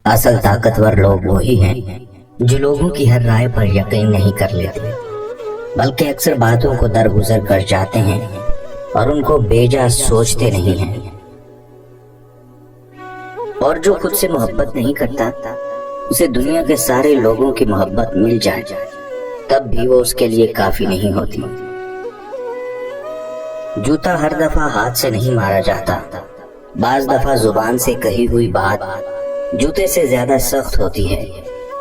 اصل طاقتور لوگ وہی ہیں جو لوگوں کی ہر رائے پر یقین نہیں کر لیتے، بلکہ اکثر باتوں کو درگزر کر جاتے ہیں اور ان کو بیجا سوچتے نہیں ہیں۔ اور جو خود سے محبت نہیں کرتا، اسے دنیا کے سارے لوگوں کی محبت مل جائے تب بھی وہ اس کے لیے کافی نہیں ہوتی۔ جوتا ہر دفعہ ہاتھ سے نہیں مارا جاتا، بعض دفعہ زبان سے کہی ہوئی بات جوتے سے زیادہ سخت ہوتی ہے،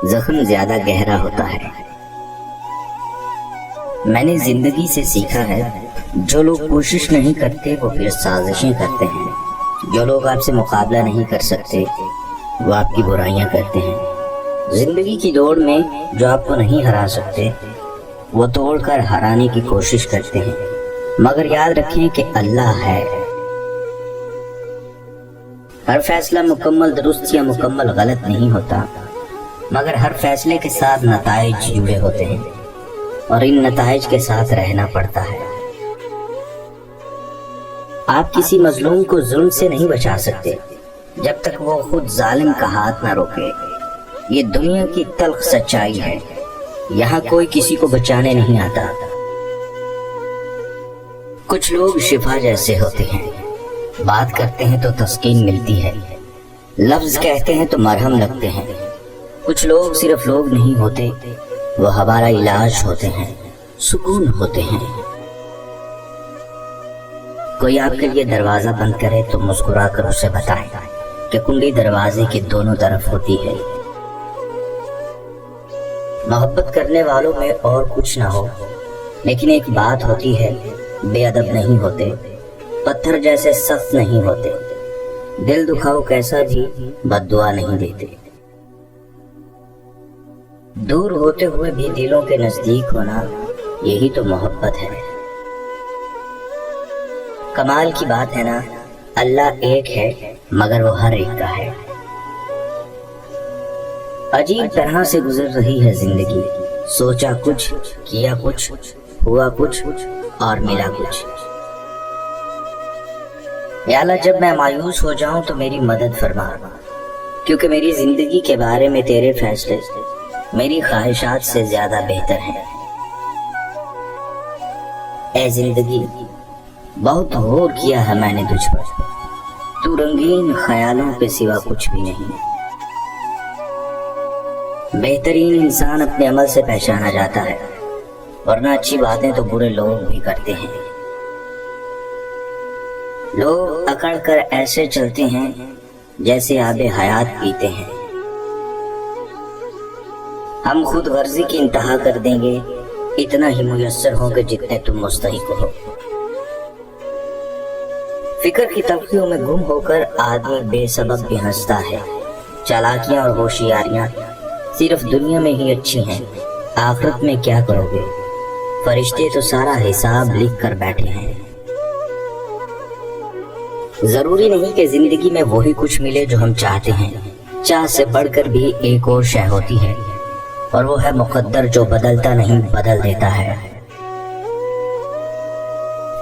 زخم زیادہ گہرا ہوتا ہے۔ میں نے زندگی سے سیکھا ہے، جو لوگ کوشش نہیں کرتے وہ پھر سازشیں کرتے ہیں، جو لوگ آپ سے مقابلہ نہیں کر سکتے وہ آپ کی برائیاں کرتے ہیں۔ زندگی کی دوڑ میں جو آپ کو نہیں ہرا سکتے وہ توڑ کر ہرانے کی کوشش کرتے ہیں، مگر یاد رکھیں کہ اللہ ہے۔ ہر فیصلہ مکمل درست یا مکمل غلط نہیں ہوتا، مگر ہر فیصلے کے ساتھ نتائج جڑے ہوتے ہیں اور ان نتائج کے ساتھ رہنا پڑتا ہے۔ آپ کسی مظلوم کو ظلم سے نہیں بچا سکتے جب تک وہ خود ظالم کا ہاتھ نہ روکے۔ یہ دنیا کی تلخ سچائی ہے، یہاں کوئی کسی کو بچانے نہیں آتا۔ کچھ لوگ شفا جیسے ہوتے ہیں، بات کرتے ہیں تو تسکین ملتی ہے، لفظ کہتے ہیں تو مرہم لگتے ہیں۔ کچھ لوگ صرف لوگ نہیں ہوتے، وہ ہمارا علاج ہوتے ہیں، سکون ہوتے ہیں۔ کوئی آپ کے لیے دروازہ بند کرے تو مسکرا کر اسے بتائیں کہ کنڈی دروازے کے دونوں طرف ہوتی ہے۔ محبت کرنے والوں میں اور کچھ نہ ہو، لیکن ایک بات ہوتی ہے، بے ادب نہیں ہوتے، پتھر جیسے سخت نہیں ہوتے، دل دکھاؤ کیسا بھی بد دعا نہیں دیتے۔ دور ہوتے ہوئے بھی دلوں کے نزدیک ہونا، یہی تو محبت ہے۔ کمال کی بات ہے نا، اللہ ایک ہے مگر وہ ہر ایک کا ہے۔ عجیب طرح سے گزر رہی ہے زندگی، سوچا کچھ، کیا کچھ، ہوا کچھ اور ملا کچھ۔ یا اللہ جب میں مایوس ہو جاؤں تو میری مدد فرما، کیونکہ میری زندگی کے بارے میں تیرے فیصلے میری خواہشات سے زیادہ بہتر ہیں۔ اے زندگی بہت غور کیا ہے میں نے تجھ پر، تو رنگین خیالوں کے سوا کچھ بھی نہیں۔ بہترین انسان اپنے عمل سے پہچانا جاتا ہے، ورنہ اچھی باتیں تو برے لوگ بھی کرتے ہیں۔ لوگ اکڑ کر ایسے چلتے ہیں جیسے آب حیات پیتے ہیں۔ ہم خود غرضی کی انتہا کر دیں گے، اتنا ہی میسر ہوں گے جتنے تم مستحق ہو۔ فکر کی تلخیوں میں گم ہو کر آدمی بے سبب بھی ہنستا ہے۔ چالاکیاں اور ہوشیاریاں صرف دنیا میں ہی اچھی ہیں، آخرت میں کیا کرو گے؟ فرشتے تو سارا حساب لکھ کر بیٹھے ہیں۔ ضروری نہیں کہ زندگی میں وہی کچھ ملے جو ہم چاہتے ہیں، چاہ سے بڑھ کر بھی ایک اور شے ہوتی ہے، اور وہ ہے مقدر جو بدلتا نہیں بدل دیتا ہے۔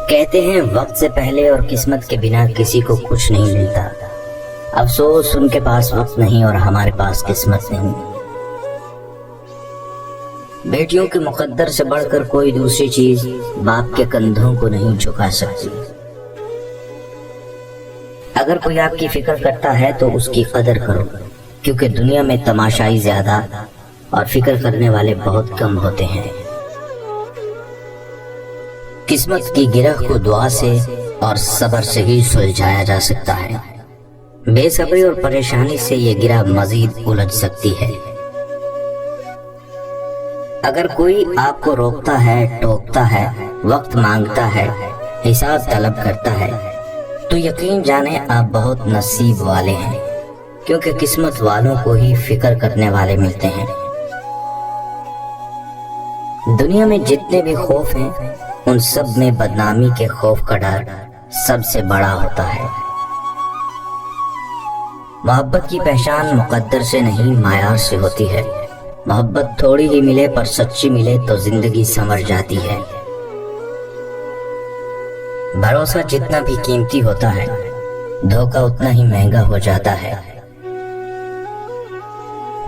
کہتے ہیں وقت سے پہلے اور قسمت کے بنا کسی کو کچھ نہیں ملتا۔ افسوس ان کے پاس وقت نہیں اور ہمارے پاس قسمت نہیں۔ بیٹیوں کے مقدر سے بڑھ کر کوئی دوسری چیز باپ کے کندھوں کو نہیں جھکا سکتی۔ اگر کوئی آپ کی فکر کرتا ہے تو اس کی قدر کرو، کیونکہ دنیا میں تماشائی زیادہ اور فکر کرنے والے بہت کم ہوتے ہیں۔ قسمت کی گرہ کو دعا سے اور صبر سے ہی سلجھایا جا سکتا ہے۔ بے صبری اور پریشانی سے یہ گرہ مزید الجھ سکتی ہے۔ اگر کوئی آپ کو روکتا ہے، ٹوکتا ہے، وقت مانگتا ہے، حساب طلب کرتا ہے، تو یقین جانیں آپ بہت نصیب والے ہیں، کیونکہ قسمت والوں کو ہی فکر کرنے والے ملتے ہیں۔ دنیا میں جتنے بھی خوف ہیں، ان سب میں بدنامی کے خوف کا ڈر سب سے بڑا ہوتا ہے۔ محبت کی پہچان مقدر سے نہیں معیار سے ہوتی ہے۔ محبت تھوڑی ہی ملے پر سچی ملے تو زندگی سنور جاتی ہے۔ بھروسہ جتنا بھی قیمتی ہوتا ہے، دھوکہ اتنا ہی مہنگا ہو جاتا ہے۔